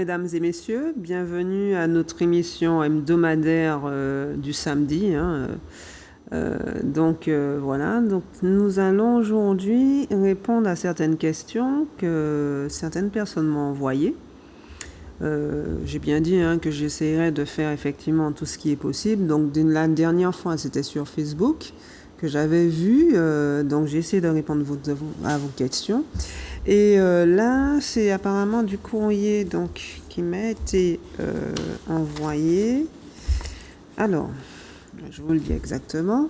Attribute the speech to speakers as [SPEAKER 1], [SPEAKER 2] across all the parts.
[SPEAKER 1] mesdames et messieurs, bienvenue à notre émission hebdomadaire du samedi. Voilà, donc nous allons aujourd'hui répondre à certaines questions que certaines personnes m'ont envoyées. J'ai bien dit que j'essaierai de faire effectivement tout ce qui est possible. Donc la dernière fois, c'était sur Facebook que j'avais vu, donc j'ai essayé de répondre à vos questions. Et là, c'est apparemment du courrier donc, qui m'a été envoyé. Alors, je vous le dis exactement.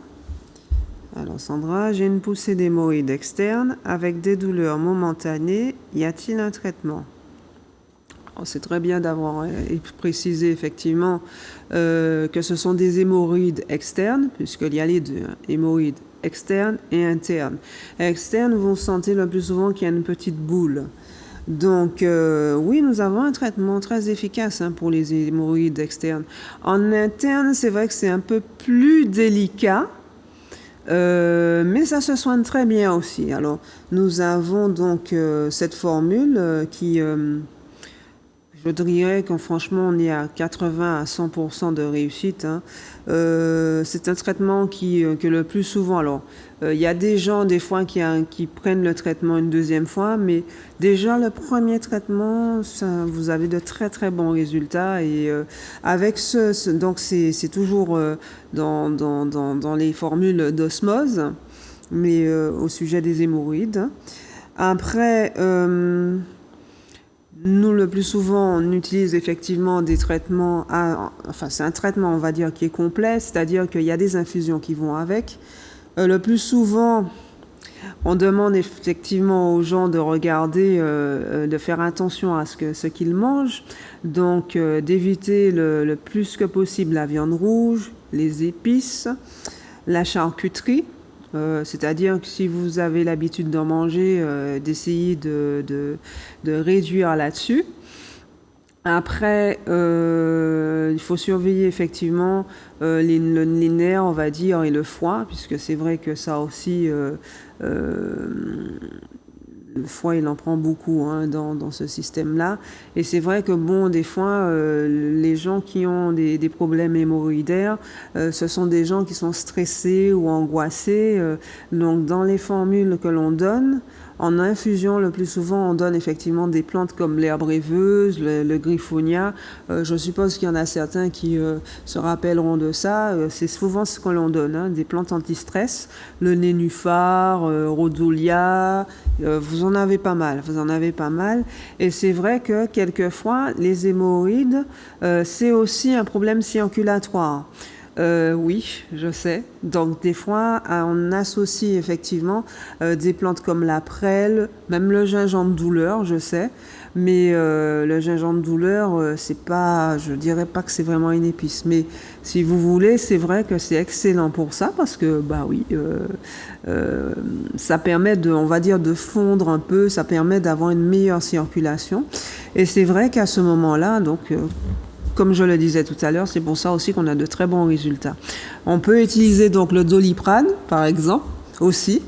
[SPEAKER 1] Alors Sandra, j'ai une poussée d'hémorroïdes externes avec des douleurs momentanées. Y a-t-il un traitement? C'est très bien d'avoir précisé effectivement que ce sont des hémorroïdes externes, puisqu'il y a les deux, hémorroïdes externes et internes. Externes, vous sentez le plus souvent qu'il y a une petite boule. Donc, oui, nous avons un traitement très efficace pour les hémorroïdes externes. En interne, c'est vrai que c'est un peu plus délicat, mais ça se soigne très bien aussi. Alors, nous avons donc cette formule qui... je dirais que franchement, on est à 80 à 100% de réussite. C'est un traitement que le plus souvent... Alors, il y a des gens, des fois, qui prennent le traitement une deuxième fois, mais déjà, le premier traitement, vous avez de très, très bons résultats. Et avec donc, c'est toujours dans les formules d'osmose, mais au sujet des hémorroïdes. Après... nous, le plus souvent, on utilise effectivement des traitements, enfin c'est un traitement, on va dire, qui est complet, c'est-à-dire qu'il y a des infusions qui vont avec. Le plus souvent, on demande effectivement aux gens de regarder, de faire attention à ce qu'ils mangent, donc d'éviter le plus que possible la viande rouge, les épices, la charcuterie. C'est-à-dire que si vous avez l'habitude d'en manger, d'essayer de réduire là-dessus. Après, il faut surveiller effectivement les nerfs, on va dire, et le foie, puisque c'est vrai que ça aussi, le foie, il en prend beaucoup dans ce système-là. Et c'est vrai que, bon, des fois, les gens qui ont des problèmes hémorroïdaires, ce sont des gens qui sont stressés ou angoissés. Donc, dans les formules que l'on donne, en infusion, le plus souvent, on donne effectivement des plantes comme l'herbe rêveuse, le griffonia. Je suppose qu'il y en a certains qui se rappelleront de ça. C'est souvent ce que l'on donne, des plantes anti-stress, le nénuphar, rhodolia. Vous en avez pas mal. Et c'est vrai que quelquefois, les hémorroïdes, c'est aussi un problème circulatoire. Oui, je sais. Donc des fois, on associe effectivement des plantes comme la prêle, même le gingembre douleur, je sais. Mais le gingembre douleur, c'est pas, je dirais pas que c'est vraiment une épice. Mais si vous voulez, c'est vrai que c'est excellent pour ça parce que, bah oui, ça permet on va dire, de fondre un peu, ça permet d'avoir une meilleure circulation. Et c'est vrai qu'à ce moment-là, donc... comme je le disais tout à l'heure, c'est pour ça aussi qu'on a de très bons résultats. On peut utiliser donc le doliprane, par exemple, aussi.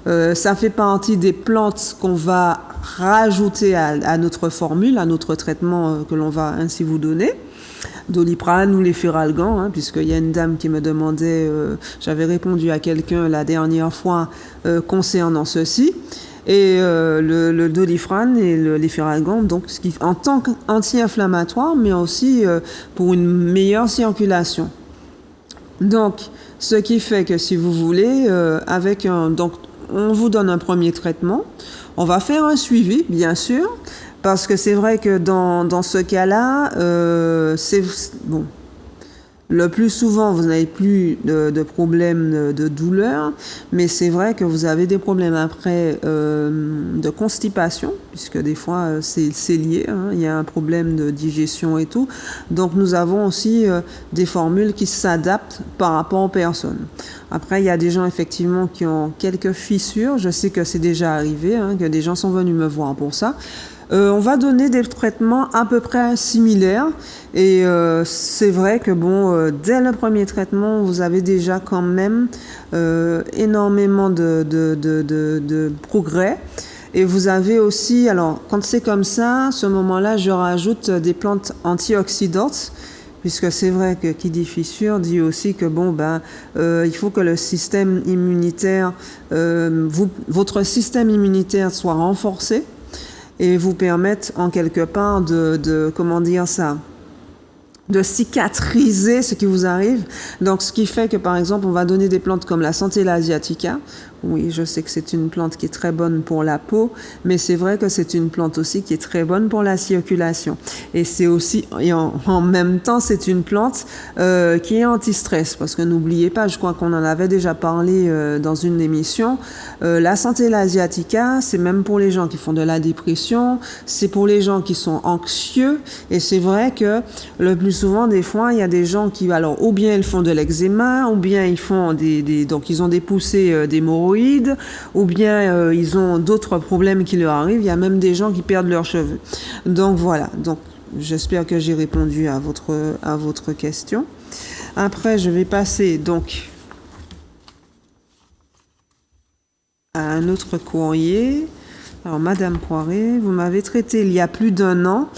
[SPEAKER 1] Ça fait partie des plantes qu'on va rajouter à notre formule, à notre traitement que l'on va ainsi vous donner. Doliprane ou les Feralgan, puisqu'il y a une dame qui me demandait, j'avais répondu à quelqu'un la dernière fois concernant ceci. Et le doliprane et les Feralgan, donc en tant qu'anti-inflammatoire, mais aussi pour une meilleure circulation. Donc, ce qui fait que si vous voulez, donc on vous donne un premier traitement, on va faire un suivi, bien sûr, parce que c'est vrai que dans ce cas-là, c'est bon. Le plus souvent, vous n'avez plus de problèmes de douleur, mais c'est vrai que vous avez des problèmes après de constipation, puisque des fois c'est lié, il y a un problème de digestion et tout. Donc nous avons aussi des formules qui s'adaptent par rapport aux personnes. Après, il y a des gens effectivement qui ont quelques fissures, je sais que c'est déjà arrivé, que des gens sont venus me voir pour ça. On va donner des traitements à peu près similaires et c'est vrai que bon, dès le premier traitement, vous avez déjà quand même énormément de progrès. Et vous avez aussi, alors quand c'est comme ça, à ce moment-là, je rajoute des plantes antioxydantes, puisque c'est vrai que qui dit fissure dit aussi que bon il faut que le système immunitaire, votre système immunitaire soit renforcé et vous permette en quelque part de comment dire ça, de cicatriser ce qui vous arrive. Donc, ce qui fait que, par exemple, on va donner des plantes comme la Centella asiatica. Oui, je sais que c'est une plante qui est très bonne pour la peau, mais c'est vrai que c'est une plante aussi qui est très bonne pour la circulation. Et c'est aussi, et en même temps, c'est une plante qui est anti-stress, parce que n'oubliez pas, je crois qu'on en avait déjà parlé dans une émission, la Centella asiatica, c'est même pour les gens qui font de la dépression, c'est pour les gens qui sont anxieux, et c'est vrai que le plus souvent, des fois, il y a des gens qui, alors, ou bien ils font de l'eczéma, ou bien ils font donc ils ont des poussées d'hémorroïdes, ou bien ils ont d'autres problèmes qui leur arrivent. Il y a même des gens qui perdent leurs cheveux. Donc voilà. Donc j'espère que j'ai répondu à votre question. Après, je vais passer donc à un autre courrier. Alors, Madame Poiré, vous m'avez traité il y a plus d'1 an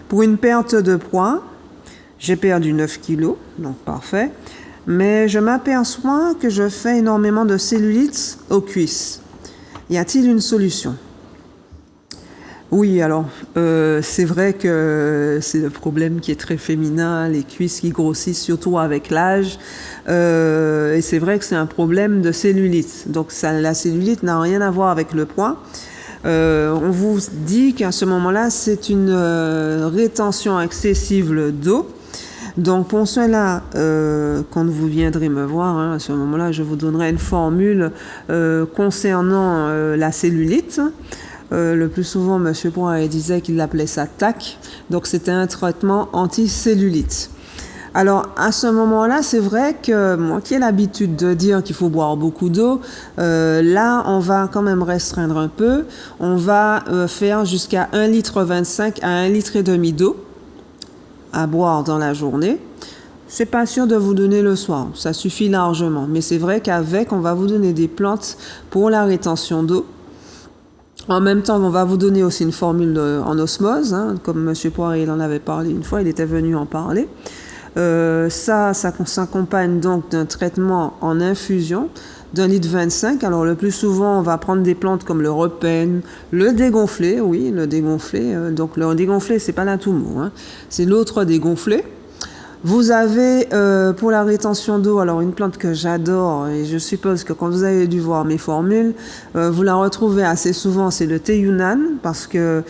[SPEAKER 1] pour une perte de poids. J'ai perdu 9 kilos, donc parfait. Mais je m'aperçois que je fais énormément de cellulite aux cuisses. Y a-t-il une solution? Oui, alors, c'est vrai que c'est le problème qui est très féminin, les cuisses qui grossissent, surtout avec l'âge. Et c'est vrai que c'est un problème de cellulite. Donc, la cellulite n'a rien à voir avec le poids. On vous dit qu'à ce moment-là, c'est une rétention excessive d'eau. Donc pour cela, quand vous viendrez me voir, à ce moment-là, je vous donnerai une formule concernant la cellulite. Le plus souvent, M. Poiré disait qu'il appelait ça TAC. Donc c'était un traitement anti-cellulite. Alors à ce moment-là, c'est vrai que moi qui ai l'habitude de dire qu'il faut boire beaucoup d'eau, là on va quand même restreindre un peu. On va faire jusqu'à 1,25 litre à 1,5 litre d'eau à boire dans la journée. C'est pas sûr de vous donner le soir, ça suffit largement. Mais c'est vrai qu'avec, on va vous donner des plantes pour la rétention d'eau. En même temps, on va vous donner aussi une formule en osmose, comme M. Poiré il en avait parlé une fois, il était venu en parler. Ça s'accompagne donc d'un traitement en infusion d'1,25 litre. Alors le plus souvent, on va prendre des plantes comme le repène, le dégonflé, oui, le dégonflé. Donc le dégonflé, c'est pas la tout mou, c'est l'autre dégonflé. Vous avez pour la rétention d'eau, alors une plante que j'adore, et je suppose que quand vous avez dû voir mes formules, vous la retrouvez assez souvent, c'est le thé Yunnan, parce que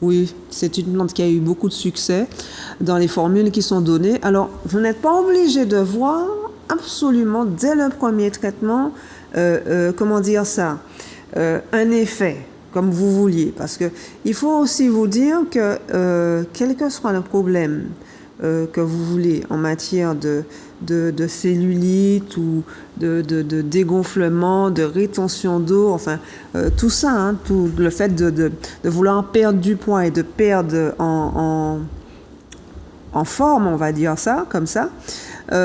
[SPEAKER 1] oui, c'est une plante qui a eu beaucoup de succès dans les formules qui sont données. Alors, vous n'êtes pas obligé de voir absolument dès le premier traitement, comment dire ça, un effet comme vous vouliez. Parce que il faut aussi vous dire que quel que soit le problème que vous voulez en matière de cellulite ou de dégonflement, de rétention d'eau, enfin tout ça, tout le fait de vouloir perdre du poids et de perdre en forme, on va dire ça, comme ça.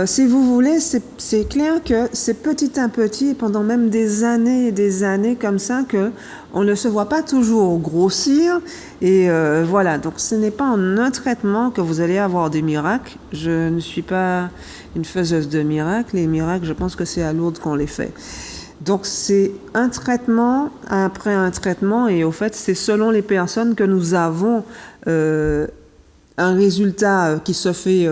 [SPEAKER 1] Si vous voulez, c'est clair que c'est petit à petit, pendant même des années et des années comme ça, que on ne se voit pas toujours grossir. Et voilà, donc ce n'est pas en un traitement que vous allez avoir des miracles. Je ne suis pas une faiseuse de miracles. Les miracles, je pense que c'est à Lourdes qu'on les fait. Donc c'est un traitement après un traitement, et au fait, c'est selon les personnes que nous avons un résultat qui se fait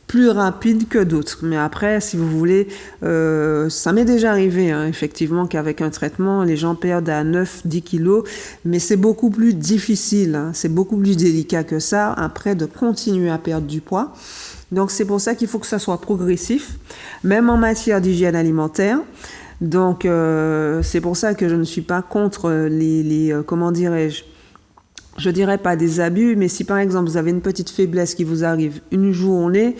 [SPEAKER 1] plus rapide que d'autres. Mais après, si vous voulez, ça m'est déjà arrivé, effectivement, qu'avec un traitement, les gens perdent à 9-10 kilos, mais c'est beaucoup plus difficile, c'est beaucoup plus délicat que ça, après, de continuer à perdre du poids. Donc c'est pour ça qu'il faut que ça soit progressif, même en matière d'hygiène alimentaire. Donc c'est pour ça que je ne suis pas contre les comment dirais-je, je dirais pas des abus, mais si par exemple vous avez une petite faiblesse qui vous arrive une journée,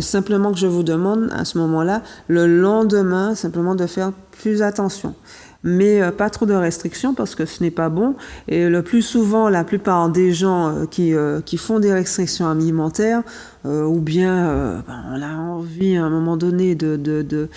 [SPEAKER 1] simplement que je vous demande à ce moment-là, le lendemain, simplement de faire plus attention. mais pas trop de restrictions parce que ce n'est pas bon. Et le plus souvent, la plupart des gens qui font des restrictions alimentaires, ou bien on a envie à un moment donné de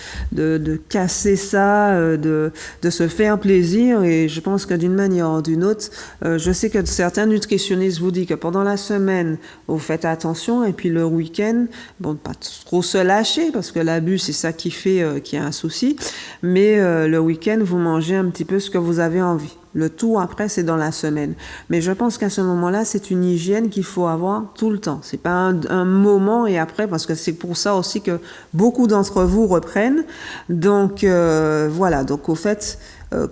[SPEAKER 1] casser ça, de se faire plaisir. Et je pense que d'une manière ou d'une autre, je sais que certains nutritionnistes vous disent que pendant la semaine, vous faites attention, et puis le week-end, bon, pas trop se lâcher parce que l'abus, c'est ça qui fait qu'il y a un souci. Mais le week-end, vous mangez un petit peu ce que vous avez envie. Le tout, après, c'est dans la semaine. Mais je pense qu'à ce moment-là, c'est une hygiène qu'il faut avoir tout le temps. C'est pas un moment et après, parce que c'est pour ça aussi que beaucoup d'entre vous reprennent. Donc, voilà. Donc, au fait,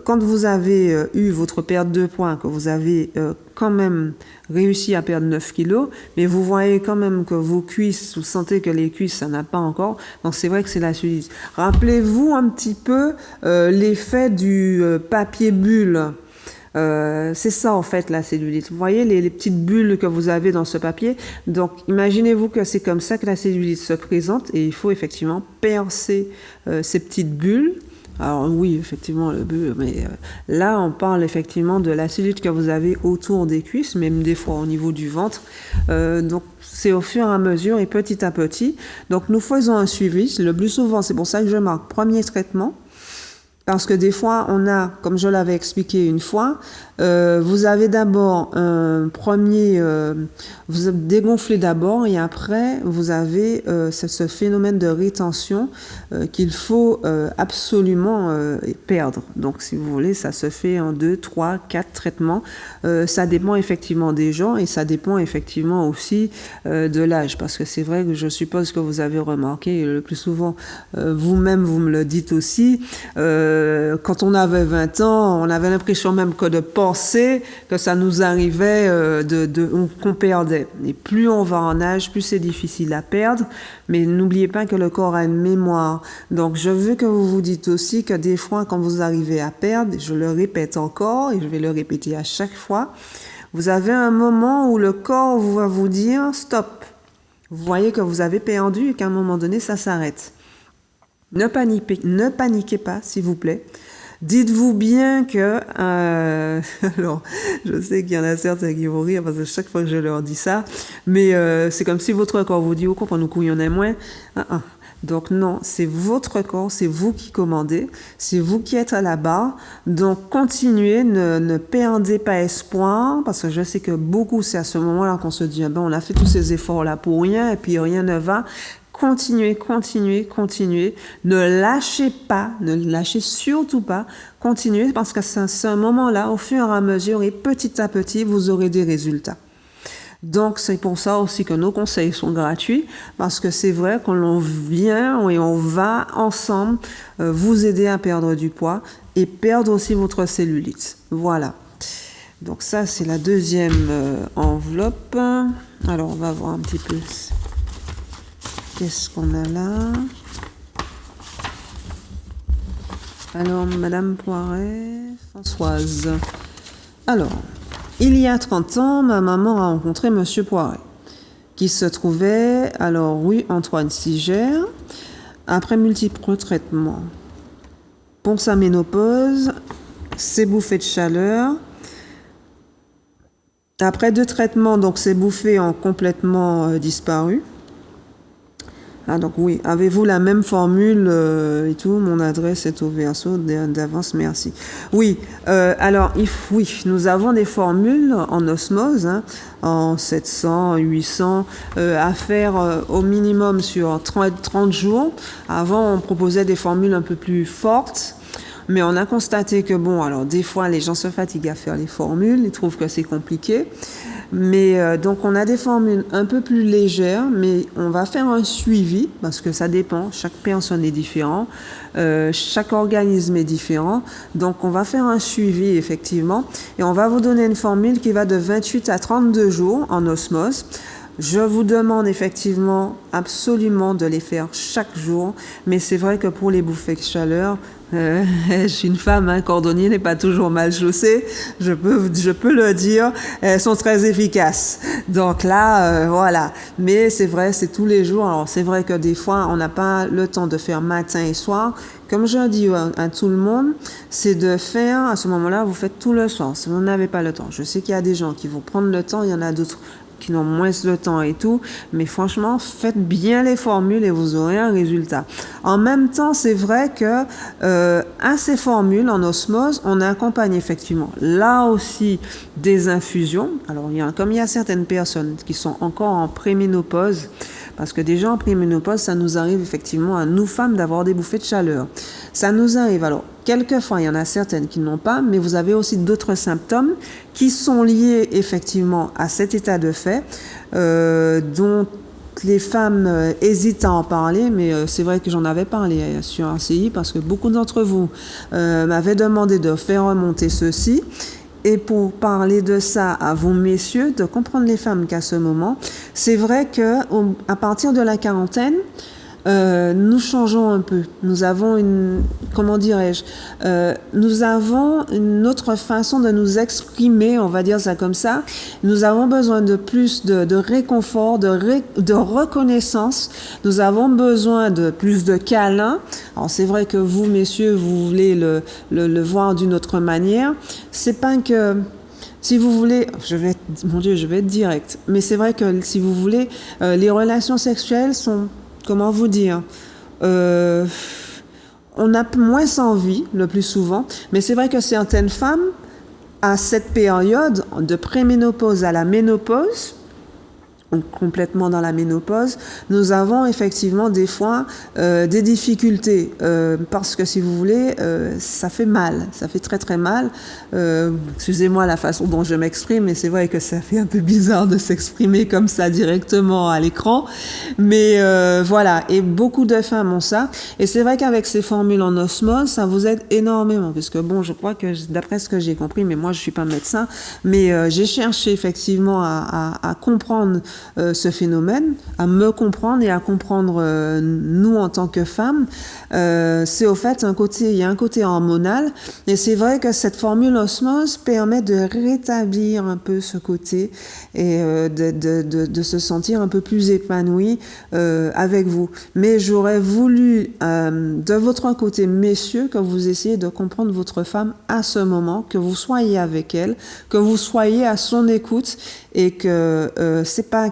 [SPEAKER 1] quand vous avez eu votre perte de poids, que vous avez quand même réussi à perdre 9 kilos, mais vous voyez quand même que vos cuisses, vous sentez que les cuisses, ça n'a pas encore, donc c'est vrai que c'est la cellulite. Rappelez-vous un petit peu l'effet du papier bulle. C'est ça en fait la cellulite. Vous voyez les petites bulles que vous avez dans ce papier. Donc imaginez-vous que c'est comme ça que la cellulite se présente et il faut effectivement percer ces petites bulles. Alors oui, effectivement, le bulle, mais là on parle effectivement de la cellulite que vous avez autour des cuisses, même des fois au niveau du ventre. Donc c'est au fur et à mesure et petit à petit. Donc nous faisons un suivi. Le plus souvent, c'est pour ça que je marque premier traitement. Parce que des fois, on a, comme je l'avais expliqué une fois, vous avez d'abord un premier, vous dégonflez d'abord et après, vous avez ce phénomène de rétention qu'il faut absolument perdre. Donc, si vous voulez, ça se fait en 2, 3, 4 traitements. Ça dépend effectivement des gens et ça dépend effectivement aussi de l'âge. Parce que c'est vrai que je suppose que vous avez remarqué, et le plus souvent, vous-même, vous me le dites aussi, quand on avait 20 ans, on avait l'impression même que de penser que ça nous arrivait, qu'on perdait. Et plus on va en âge, plus c'est difficile à perdre. Mais n'oubliez pas que le corps a une mémoire. Donc, je veux que vous vous dites aussi que des fois, quand vous arrivez à perdre, je le répète encore et je vais le répéter à chaque fois, vous avez un moment où le corps va vous dire « stop ». Vous voyez que vous avez perdu et qu'à un moment donné, ça s'arrête. Ne paniquez pas, s'il vous plaît. Dites-vous bien que... alors, je sais qu'il y en a certains qui vont rire parce que chaque fois que je leur dis ça, mais c'est comme si votre corps vous dit « au comprend, nous couillonnons moins ». Donc non, c'est votre corps, c'est vous qui commandez, c'est vous qui êtes à la barre. Donc continuez, ne perdez pas espoir, parce que je sais que beaucoup, c'est à ce moment-là qu'on se dit « on a fait tous ces efforts-là pour rien et puis rien ne va ». Continuez. Ne lâchez pas, ne lâchez surtout pas. Continuez parce que c'est un moment-là, au fur et à mesure et petit à petit, vous aurez des résultats. Donc, c'est pour ça aussi que nos conseils sont gratuits parce que c'est vrai qu'on vient et on va ensemble vous aider à perdre du poids et perdre aussi votre cellulite. Voilà. Donc ça, c'est la deuxième enveloppe. Alors, on va voir un petit peu... Qu'est-ce qu'on a là? Alors, Madame Poiret, Françoise. Alors, il y a 30 ans, ma maman a rencontré Monsieur Poiret, qui se trouvait, alors rue Antoine Sigère, après multiples traitements. Pour sa ménopause, ses bouffées de chaleur. Après 2 traitements, donc ces bouffées ont complètement disparu. Ah donc oui, avez-vous la même formule et tout? Mon adresse est au verso d'avance, merci. Oui, alors oui, nous avons des formules en osmose, en 700, 800, à faire au minimum sur 30 jours. Avant, on proposait des formules un peu plus fortes. Mais on a constaté que bon, alors des fois les gens se fatiguent à faire les formules, ils trouvent que c'est compliqué. Mais donc on a des formules un peu plus légères, mais on va faire un suivi parce que ça dépend, chaque personne est différent, chaque organisme est différent. Donc on va faire un suivi effectivement et on va vous donner une formule qui va de 28 à 32 jours en osmose. Je vous demande effectivement absolument de les faire chaque jour, mais c'est vrai que pour les bouffées de chaleur, Je suis une femme, hein, cordonnier n'est pas toujours mal chaussé, je peux le dire, elles sont très efficaces. Donc là, voilà. Mais c'est vrai, c'est tous les jours. Alors c'est vrai que des fois, on n'a pas le temps de faire matin et soir. Comme je dis à tout le monde, c'est de faire, à ce moment-là, vous faites tout le soir, si vous n'avez pas le temps. Je sais qu'il y a des gens qui vont prendre le temps, il y en a d'autres qui n'ont moins de temps et tout, mais franchement, faites bien les formules et vous aurez un résultat. En même temps, c'est vrai que à ces formules, en osmose, on accompagne effectivement là aussi des infusions. Alors, comme il y a certaines personnes qui sont encore en préménopause, parce que déjà en préménopause, ça nous arrive effectivement à nous femmes d'avoir des bouffées de chaleur. Ça nous arrive, alors quelquefois il y en a certaines qui n'ont pas, mais vous avez aussi d'autres symptômes qui sont liés effectivement à cet état de fait, dont les femmes hésitent à en parler, mais c'est vrai que j'en avais parlé sur RCI parce que beaucoup d'entre vous m'avaient demandé de faire remonter ceci. Et pour parler de ça à vous, messieurs, de comprendre les femmes qu'à ce moment, c'est vrai qu'à partir de la quarantaine, nous changeons un peu. Nous avons nous avons une autre façon de nous exprimer, on va dire ça comme ça. Nous avons besoin de plus de réconfort, de reconnaissance. Nous avons besoin de plus de câlins. Alors c'est vrai que vous, messieurs, vous voulez le voir d'une autre manière. C'est pas que... Si vous voulez, je vais être direct, mais c'est vrai que si vous voulez, les relations sexuelles sont... Comment vous dire, on a moins envie le plus souvent, mais c'est vrai que certaines femmes, à cette période de préménopause à la ménopause, ou complètement dans la ménopause, nous avons effectivement des fois des difficultés parce que si vous voulez, ça fait mal, ça fait très très mal. Excusez-moi la façon dont je m'exprime, mais c'est vrai que ça fait un peu bizarre de s'exprimer comme ça directement à l'écran. Mais voilà, et beaucoup de femmes ont ça. Et c'est vrai qu'avec ces formules en osmose, ça vous aide énormément, puisque bon, je crois que d'après ce que j'ai compris, mais moi je suis pas médecin, mais j'ai cherché effectivement à comprendre ce phénomène, à me comprendre et à comprendre nous en tant que femmes. C'est au fait il y a un côté hormonal, et c'est vrai que cette formule osmose permet de rétablir un peu ce côté et de se sentir un peu plus épanoui avec vous. Mais j'aurais voulu de votre côté, messieurs, que vous essayiez de comprendre votre femme à ce moment, que vous soyez avec elle, que vous soyez à son écoute, et que c'est pas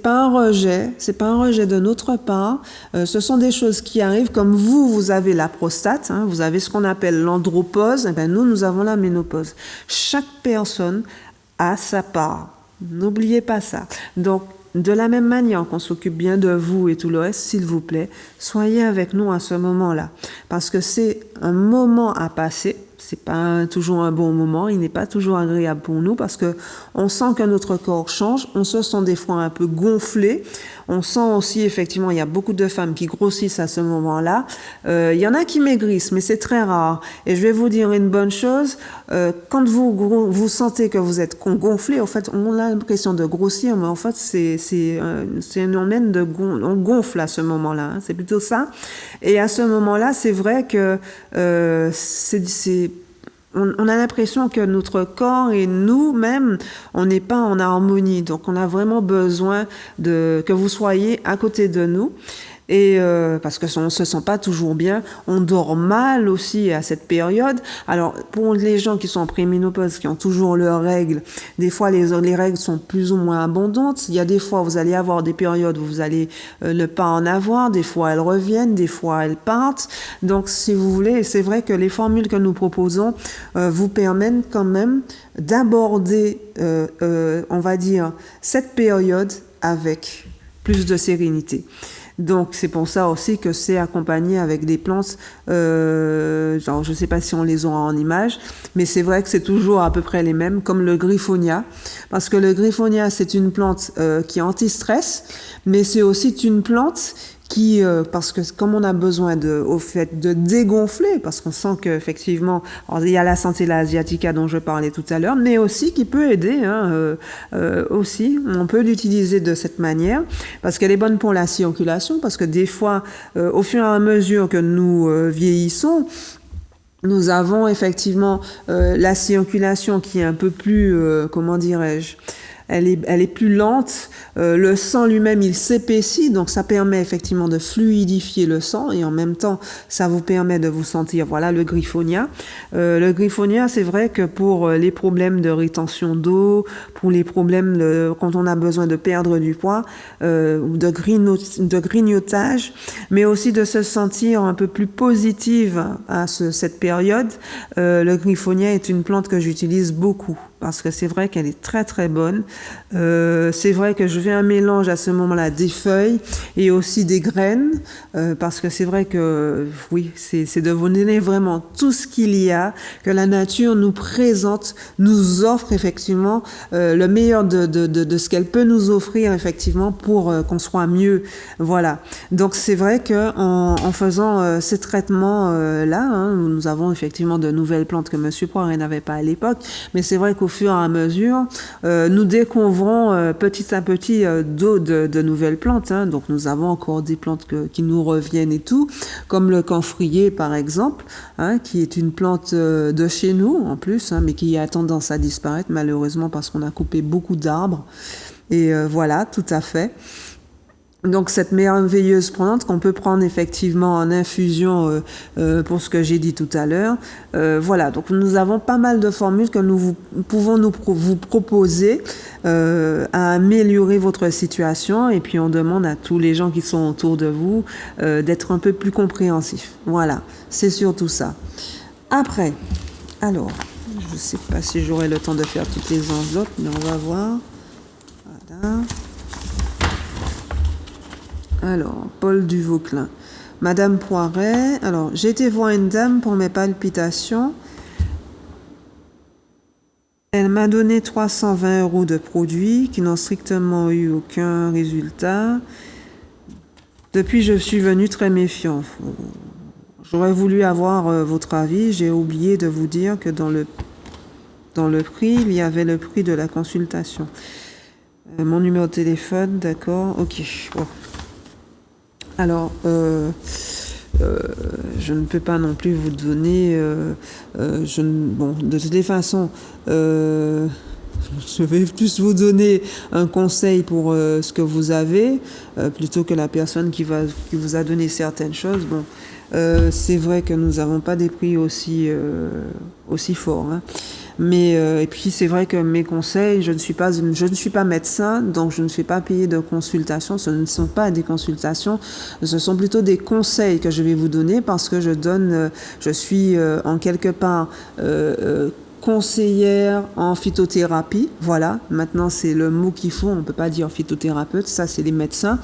[SPEAKER 1] un rejet de notre part. Ce sont des choses qui arrivent, comme vous avez la prostate, hein, vous avez ce qu'on appelle l'andropause, et bien nous avons la ménopause. Chaque personne a sa part. N'oubliez pas ça. Donc, de la même manière qu'on s'occupe bien de vous et tout le reste, s'il vous plaît, soyez avec nous à ce moment-là. Parce que c'est un moment à passer. C'est pas toujours un bon moment, il n'est pas toujours agréable pour nous parce que on sent que notre corps change, on se sent des fois un peu gonflé, on sent aussi effectivement, il y a beaucoup de femmes qui grossissent à ce moment-là, il y en a qui maigrissent, mais c'est très rare. Et je vais vous dire une bonne chose, quand vous sentez que vous êtes gonflé, en fait, on a l'impression de grossir, mais en fait, c'est un phénomène on gonfle à ce moment-là, hein, c'est plutôt ça. Et à ce moment-là, c'est vrai que on a l'impression que notre corps et nous-mêmes, on n'est pas en harmonie. Donc, on a vraiment besoin que vous soyez à côté de nous. Et parce que on ne se sent pas toujours bien, on dort mal aussi à cette période. Alors pour les gens qui sont en préménopause, qui ont toujours leurs règles, des fois les règles sont plus ou moins abondantes. Il y a des fois vous allez avoir des périodes où vous allez ne pas en avoir, des fois elles reviennent, des fois elles partent. Donc si vous voulez, c'est vrai que les formules que nous proposons vous permettent quand même d'aborder, on va dire, cette période avec plus de sérénité. Donc c'est pour ça aussi que c'est accompagné avec des plantes, genre je sais pas si on les aura en image, mais c'est vrai que c'est toujours à peu près les mêmes, comme le griffonia, parce que le griffonia c'est une plante qui est anti-stress, mais c'est aussi une plante parce que comme on a besoin au fait de dégonfler, parce qu'on sent qu'effectivement, il y a la Centella asiatica dont je parlais tout à l'heure, mais aussi qui peut aider, aussi, on peut l'utiliser de cette manière, parce qu'elle est bonne pour la circulation, parce que des fois, au fur et à mesure que nous vieillissons, nous avons effectivement la circulation qui est un peu plus, comment dirais-je, elle est plus lente. Le sang lui-même, il s'épaissit, donc ça permet effectivement de fluidifier le sang et en même temps, ça vous permet de vous sentir, voilà, le griffonia. Le griffonia, c'est vrai que pour les problèmes de rétention d'eau, pour les problèmes quand on a besoin de perdre du poids, ou de grignotage, mais aussi de se sentir un peu plus positive à cette période, le griffonia est une plante que j'utilise beaucoup. Parce que c'est vrai qu'elle est très très bonne. C'est vrai que je fais un mélange à ce moment-là des feuilles et aussi des graines, parce que c'est vrai que oui, c'est de vous donner vraiment tout ce qu'il y a, que la nature nous présente, nous offre effectivement le meilleur de ce qu'elle peut nous offrir effectivement pour qu'on soit mieux. Voilà. Donc c'est vrai que en faisant ces traitements là, nous avons effectivement de nouvelles plantes que Monsieur Poiret n'avait pas à l'époque, mais c'est vrai qu'au fur et à mesure, nous découvrons petit à petit de nouvelles plantes. Donc nous avons encore des plantes qui nous reviennent et tout, comme le camphrier par exemple, qui est une plante de chez nous en plus, mais qui a tendance à disparaître malheureusement parce qu'on a coupé beaucoup d'arbres. Et voilà, tout à fait. Donc cette merveilleuse plante qu'on peut prendre effectivement en infusion pour ce que j'ai dit tout à l'heure. Voilà, donc nous avons pas mal de formules que nous pouvons vous proposer à améliorer votre situation, et puis on demande à tous les gens qui sont autour de vous d'être un peu plus compréhensifs. Voilà, c'est surtout ça. Après, alors, je ne sais pas si j'aurai le temps de faire toutes les enveloppes, mais on va voir. Voilà. Alors, Paul Duvauclin. Madame Poiret, alors, j'ai été voir une dame pour mes palpitations. Elle m'a donné 320 € de produits qui n'ont strictement eu aucun résultat. Depuis, je suis venue très méfiant. J'aurais voulu avoir votre avis. J'ai oublié de vous dire que dans le prix, il y avait le prix de la consultation. Mon numéro de téléphone, d'accord, ok. Bon. Alors, je ne peux pas non plus vous donner... bon, de toutes les façons, je vais plus vous donner un conseil pour ce que vous avez, plutôt que la personne qui vous a donné certaines choses. Bon, c'est vrai que nous n'avons pas des prix aussi forts, mais et puis c'est vrai que mes conseils, je ne suis pas médecin, donc je ne fais pas payer de consultation. Ce ne sont pas des consultations, ce sont plutôt des conseils que je vais vous donner, parce que je suis en quelque part conseillère en phytothérapie. Voilà, maintenant c'est le mot qu'il faut, on ne peut pas dire phytothérapeute, ça c'est les médecins.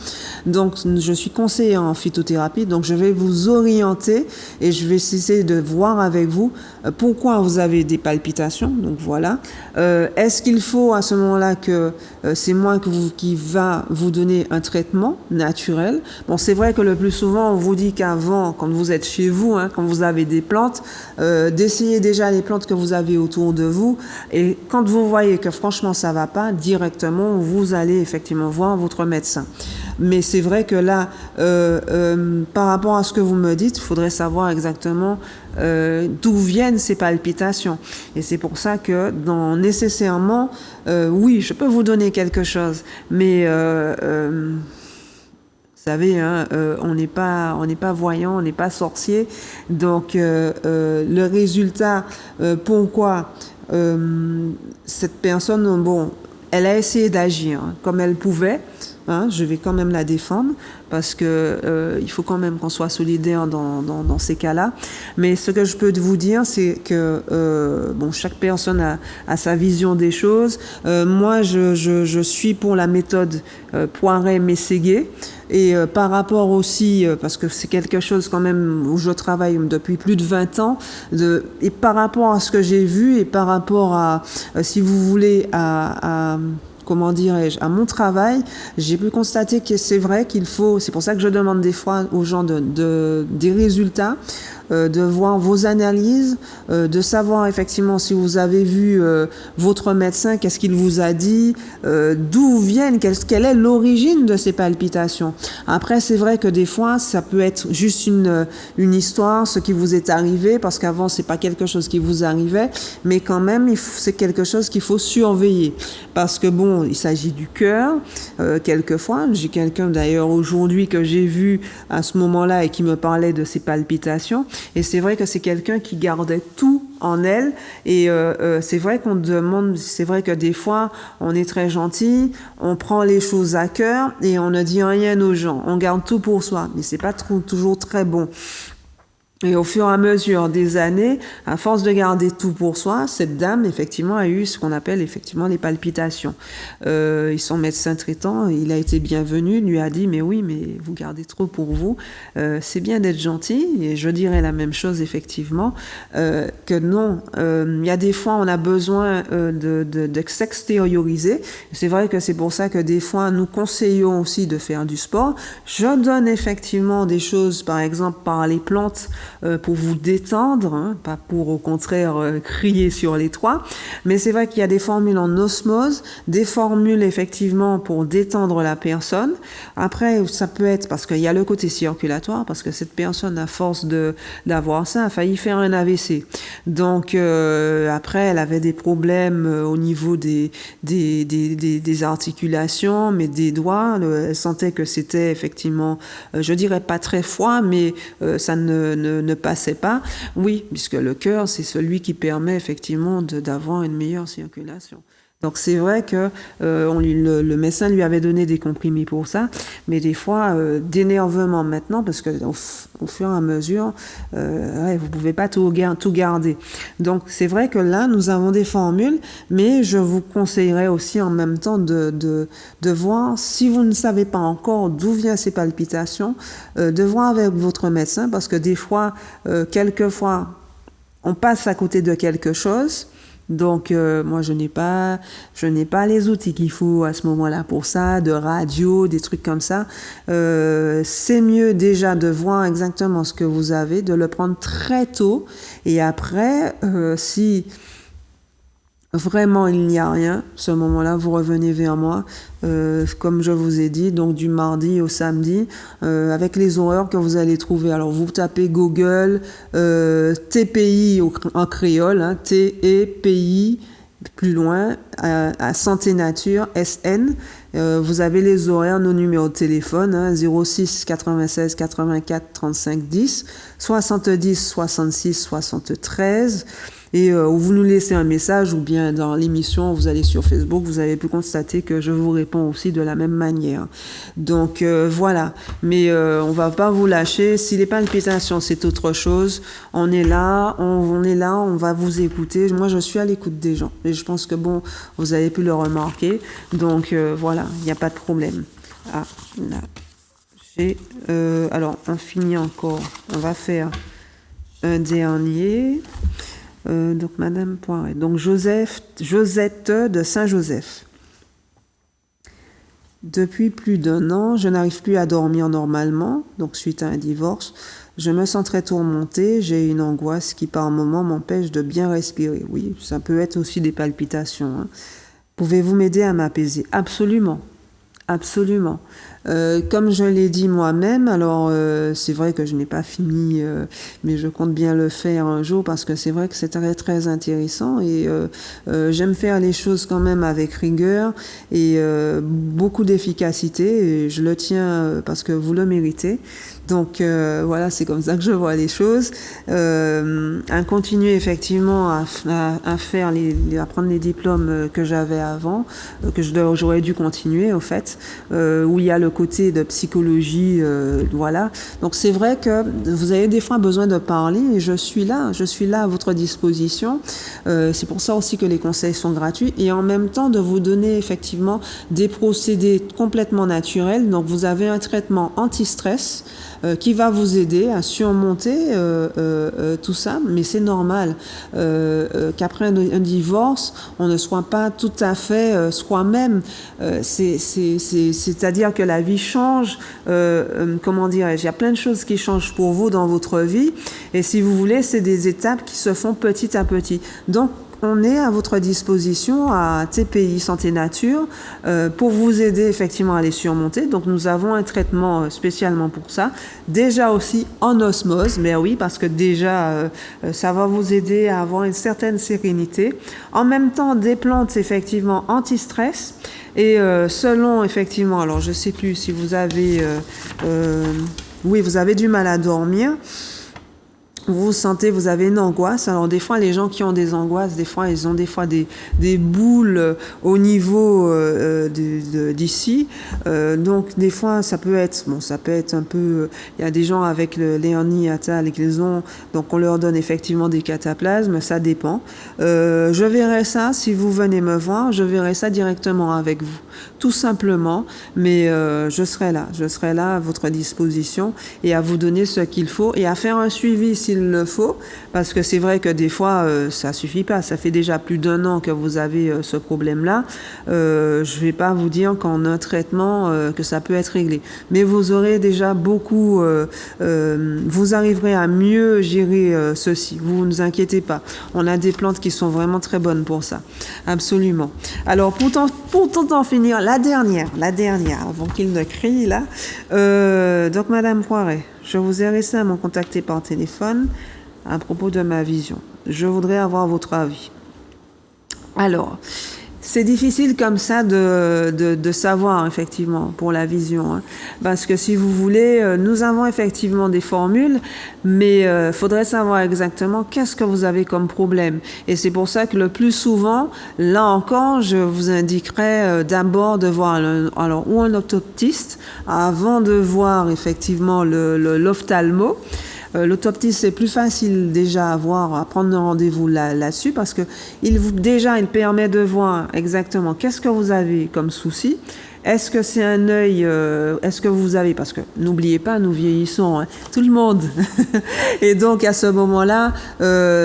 [SPEAKER 1] Donc je suis conseillère en phytothérapie, donc je vais vous orienter et je vais essayer de voir avec vous pourquoi vous avez des palpitations. Donc voilà, est-ce qu'il faut à ce moment-là que c'est moi qui va vous donner un traitement naturel? Bon, c'est vrai que le plus souvent on vous dit qu'avant, quand vous êtes chez vous, quand vous avez des plantes, d'essayer déjà les plantes que vous avez autour de vous, et quand vous voyez que franchement ça va pas, directement vous allez effectivement voir votre médecin. Mais c'est vrai que là, par rapport à ce que vous me dites, il faudrait savoir exactement d'où viennent ces palpitations. Et c'est pour ça que nécessairement, oui, je peux vous donner quelque chose, mais vous savez, on n'est pas voyant, on n'est pas sorcier. Donc, le résultat, pourquoi cette personne, bon, elle a essayé d'agir comme elle pouvait. Je vais quand même la défendre, parce que il faut quand même qu'on soit solidaire dans ces cas-là. Mais ce que je peux vous dire, c'est que bon, chaque personne a sa vision des choses. Moi, je suis pour la méthode Poiret-Mességuier. Et par rapport aussi, parce que c'est quelque chose quand même où je travaille depuis plus de 20 ans, et par rapport à ce que j'ai vu, et par rapport à, si vous voulez, à comment dirais-je, à mon travail, j'ai pu constater que c'est vrai qu'il faut, c'est pour ça que je demande des fois aux gens des résultats, de voir vos analyses, de savoir effectivement si vous avez vu votre médecin, qu'est-ce qu'il vous a dit, d'où viennent, quelle est l'origine de ces palpitations. Après, c'est vrai que des fois, ça peut être juste une histoire, ce qui vous est arrivé, parce qu'avant, c'est pas quelque chose qui vous arrivait, mais quand même, c'est quelque chose qu'il faut surveiller. Parce que bon, il s'agit du cœur, quelquefois. J'ai quelqu'un d'ailleurs aujourd'hui que j'ai vu à ce moment-là et qui me parlait de ses palpitations. Et c'est vrai que c'est quelqu'un qui gardait tout en elle. Et c'est vrai qu'on demande, c'est vrai que des fois, on est très gentil, on prend les choses à cœur et on ne dit rien aux gens. On garde tout pour soi, mais c'est pas toujours très bon. Et au fur et à mesure des années, à force de garder tout pour soi, cette dame, effectivement, a eu ce qu'on appelle effectivement les palpitations. Son médecin traitant, il a été bienvenu, lui a dit, mais oui, mais vous gardez trop pour vous. C'est bien d'être gentil, et je dirais la même chose, effectivement, que non, il y a des fois, on a besoin de s'extérioriser. C'est vrai que c'est pour ça que des fois, nous conseillons aussi de faire du sport. Je donne effectivement des choses, par exemple, par les plantes, pour vous détendre, hein, pas pour au contraire crier sur les toits, mais c'est vrai qu'il y a des formules en osmose, des formules effectivement pour détendre la personne. Après, ça peut être parce qu'il y a le côté circulatoire, parce que cette personne, à force d'avoir ça, a failli faire un AVC. Donc après, elle avait des problèmes au niveau des articulations, mais des doigts. Elle sentait que c'était effectivement, je dirais pas très froid, mais ça ne passait pas. Oui, puisque le cœur, c'est celui qui permet effectivement d'avoir une meilleure circulation. Donc c'est vrai que le médecin lui avait donné des comprimés pour ça, mais des fois d'énervement maintenant, parce que au fur et à mesure, vous pouvez pas tout garder. Donc c'est vrai que là nous avons des formules, mais je vous conseillerais aussi en même temps de voir, si vous ne savez pas encore d'où viennent ces palpitations, de voir avec votre médecin, parce que des fois, quelquefois, on passe à côté de quelque chose. Donc moi je n'ai pas les outils qu'il faut à ce moment-là pour ça, de radio, des trucs comme ça. C'est mieux déjà de voir exactement ce que vous avez, de le prendre très tôt, et après si vraiment il n'y a rien, à ce moment-là vous revenez vers moi, comme je vous ai dit, donc du mardi au samedi, avec les horaires que vous allez trouver. Alors vous tapez Google TPI en créole, hein, TEPI, plus loin, à Santé Nature, SN. Vous avez les horaires, nos numéros de téléphone, hein, 06 96 84 35 10, 70 66 73. Et vous nous laissez un message, ou bien dans l'émission, vous allez sur Facebook, vous avez pu constater que je vous réponds aussi de la même manière. Donc voilà, mais on va pas vous lâcher. Si les palpitations c'est autre chose, on est là, on va vous écouter. Moi je suis à l'écoute des gens, et je pense que bon, vous avez pu le remarquer. Donc voilà, il n'y a pas de problème. Ah là, alors on finit encore. On va faire un dernier. Donc Madame Poiret. Donc Josette de Saint-Joseph. Depuis plus d'1 an, je n'arrive plus à dormir normalement, donc suite à un divorce. Je me sens très tourmentée, j'ai une angoisse qui par moments m'empêche de bien respirer. Oui, ça peut être aussi des palpitations, hein. Pouvez-vous m'aider à m'apaiser? Absolument. Absolument. Comme je l'ai dit moi-même, alors c'est vrai que je n'ai pas fini, mais je compte bien le faire un jour, parce que c'est vrai que c'est très, très intéressant, et j'aime faire les choses quand même avec rigueur et beaucoup d'efficacité, et je le tiens parce que vous le méritez. Donc voilà, c'est comme ça que je vois les choses. À continuer effectivement à faire à prendre les diplômes que j'avais avant, que j'aurais dû continuer au fait, où il y a le côté de psychologie, voilà. Donc c'est vrai que vous avez des fois besoin de parler et je suis là à votre disposition. C'est pour ça aussi que les conseils sont gratuits et en même temps de vous donner effectivement des procédés complètement naturels. Donc vous avez un traitement anti-stress qui va vous aider à surmonter tout ça, mais c'est normal qu'après un divorce, on ne soit pas tout à fait soi-même. C'est-à-dire que la vie change, comment dirais-je, il y a plein de choses qui changent pour vous dans votre vie, et si vous voulez, c'est des étapes qui se font petit à petit. Donc, on est à votre disposition à TPI Santé Nature pour vous aider effectivement à les surmonter. Donc nous avons un traitement spécialement pour ça. Déjà aussi en osmose, mais oui, parce que déjà ça va vous aider à avoir une certaine sérénité. En même temps, des plantes effectivement anti-stress. Et selon effectivement, alors je ne sais plus si vous avez, oui, vous avez du mal à dormir. Vous sentez, vous avez une angoisse. Alors des fois, les gens qui ont des angoisses, des fois, ils ont des boules au niveau d'ici. Donc des fois, ça peut être un peu. Il y a des gens avec le hernie hiatale et qu'ils ont, donc on leur donne effectivement des cataplasmes. Ça dépend. Je verrai ça si vous venez me voir. Je verrai ça directement avec vous, tout simplement. Mais je serai là à votre disposition et à vous donner ce qu'il faut et à faire un suivi s'il le faut, parce que c'est vrai que des fois ça suffit pas. Ça fait déjà plus d'1 an que vous avez ce problème-là. Je vais pas vous dire qu'en un traitement que ça peut être réglé, mais vous aurez déjà beaucoup. Vous arriverez à mieux gérer ceci. Vous ne vous inquiétez pas. On a des plantes qui sont vraiment très bonnes pour ça. Absolument. Alors pour en finir, la dernière, avant qu'il ne crie là. Donc Madame Poiret, je vous ai récemment contacté par téléphone à propos de ma vision. Je voudrais avoir votre avis. Alors, c'est difficile comme ça de savoir effectivement pour la vision, hein, parce que si vous voulez, nous avons effectivement des formules, mais faudrait savoir exactement qu'est-ce que vous avez comme problème. Et c'est pour ça que le plus souvent, là encore, je vous indiquerai d'abord de voir ou un orthoptiste avant de voir effectivement l'ophtalmo. L'orthoptiste, c'est plus facile déjà à prendre un rendez-vous là-dessus parce que il permet de voir exactement qu'est-ce que vous avez comme souci. Est-ce que c'est un œil, est-ce que vous avez, parce que n'oubliez pas, nous vieillissons, hein, tout le monde. Et donc à ce moment-là,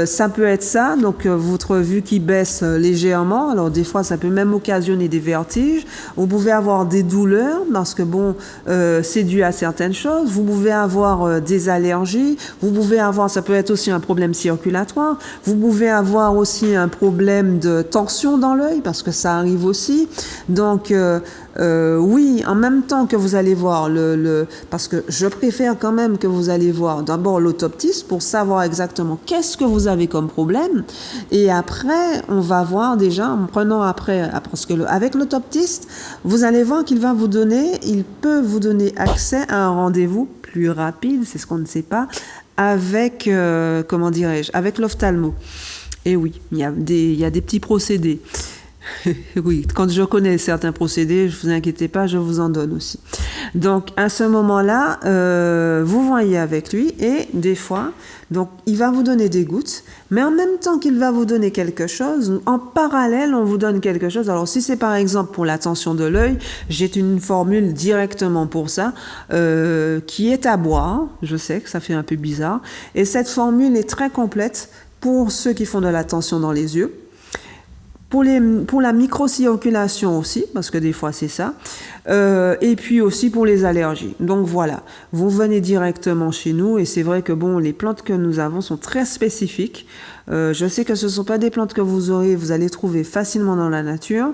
[SPEAKER 1] ça peut être ça, donc votre vue qui baisse légèrement. Alors des fois, ça peut même occasionner des vertiges. Vous pouvez avoir des douleurs parce que c'est dû à certaines choses. Vous pouvez avoir des allergies. Vous pouvez avoir, ça peut être aussi un problème circulatoire. Vous pouvez avoir aussi un problème de tension dans l'œil parce que ça arrive aussi. Donc oui, en même temps que vous allez voir parce que je préfère quand même que vous allez voir d'abord l'orthoptiste pour savoir exactement qu'est-ce que vous avez comme problème, et après on va voir déjà en prenant parce que avec l'orthoptiste, vous allez voir il peut vous donner accès à un rendez-vous plus rapide, c'est ce qu'on ne sait pas, avec avec l'ophtalmo. Et oui, il y a des petits procédés. Oui, quand je connais certains procédés, ne vous inquiétez pas, je vous en donne aussi. Donc, à ce moment-là, vous voyez avec lui et des fois, donc, il va vous donner des gouttes, mais en même temps qu'il va vous donner quelque chose, en parallèle, on vous donne quelque chose. Alors, si c'est par exemple pour la tension de l'œil, j'ai une formule directement pour ça, qui est à boire. Je sais que ça fait un peu bizarre. Et cette formule est très complète pour ceux qui font de la tension dans les yeux. Pour la microcirculation aussi, parce que des fois c'est ça, et puis aussi pour les allergies. Donc voilà, vous venez directement chez nous, et c'est vrai que les plantes que nous avons sont très spécifiques. Je sais que ce ne sont pas des plantes que vous allez trouver facilement dans la nature,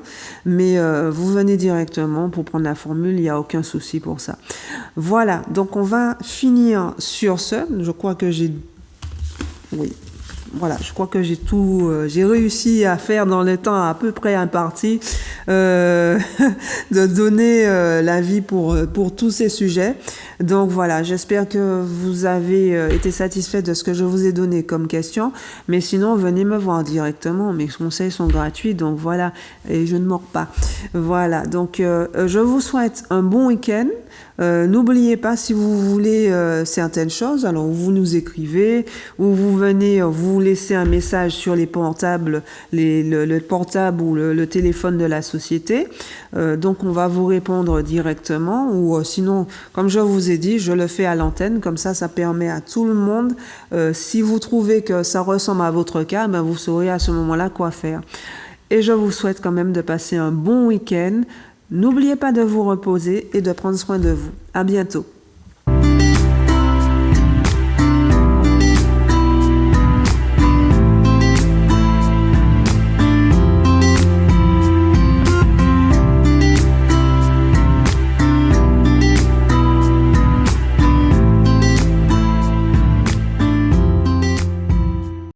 [SPEAKER 1] mais vous venez directement pour prendre la formule, il n'y a aucun souci pour ça. Voilà, donc on va finir sur ce. Je crois que oui. voilà, je crois que j'ai réussi à faire dans le temps à peu près imparti, de donner l'avis pour tous ces sujets. Donc voilà, j'espère que vous avez été satisfait de ce que je vous ai donné comme question. Mais sinon, venez me voir directement. Mes conseils sont gratuits, donc voilà, et je ne mords pas. Voilà, donc je vous souhaite un bon week-end. N'oubliez pas, si vous voulez certaines choses, alors vous nous écrivez ou vous venez vous laisser un message sur les portables, le portable ou le téléphone de la société. Donc on va vous répondre directement ou sinon, comme je vous ai dit, je le fais à l'antenne, comme ça permet à tout le monde. Si vous trouvez que ça ressemble à votre cas, ben vous saurez à ce moment-là quoi faire. Et je vous souhaite quand même de passer un bon week-end. N'oubliez pas de vous reposer et de prendre soin de vous. À bientôt.